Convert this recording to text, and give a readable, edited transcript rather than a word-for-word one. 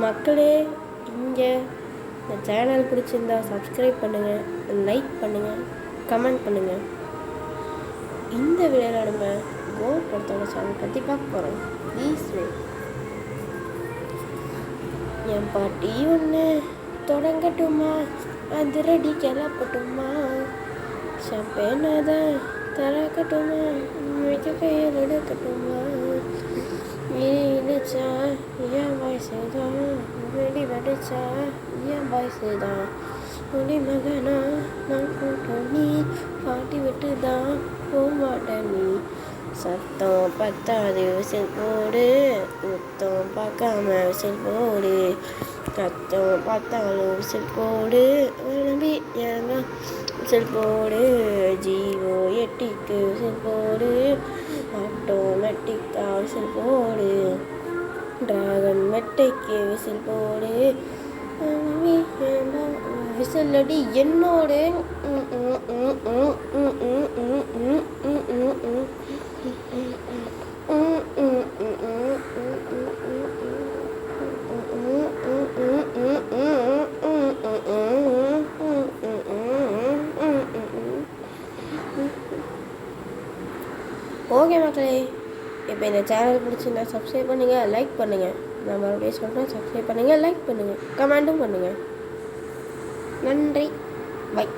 மக்களே, இங்கே இந்த சேனல் பிடிச்சிருந்தா சப்ஸ்கிரைப் பண்ணுங்கள், லைக் பண்ணுங்கள், கமெண்ட் பண்ணுங்கள். இந்த வீடியோவில் நம்ம கோ படத்தோட சேனல் பற்றி பார்க்க போகிறோம். ப்ளீஸ் என் பாட்டி ஒன்று தொடங்கட்டுமா, அதிரடி கிளப்பட்டுமா, சாம்பேனாதான் திறக்கட்டுமா, மிக கையில் எடுக்கட்டுமா, இடிச்சா என் வயசுதான், வெடி வெடிச்சா என் வயசுதான், ஒளி மகனா நான் கூட்டம் நீ, பாட்டி விட்டு தான் போமாட்ட நீ, சத்தம் பத்தாது விசில் போடு, முத்தம் பார்க்காம விசில் போடு, சத்தம் பார்த்தாலும் விசில் போடு, நம்பி ஏன்னா விசில் போடு, ஜீவோ எட்டிக்கு விசில் போடு, ஆட்டோமேட்டிக்கா விசில் போடு, டிராகன் மெட்டைக்கு விசில் போடு, விசில் அடி என்னோடு. ஓகே மக்களே, இப்போ இந்த சேனல் பிடிச்சிருந்தா சப்ஸ்கிரைப் பண்ணுங்கள், லைக் பண்ணுங்கள். நான் மறுபடியும் சொல்கிறேன், சப்ஸ்கிரைப் பண்ணுங்கள், லைக் பண்ணுங்கள், கமெண்ட்டும் பண்ணுங்கள். நன்றி, பை.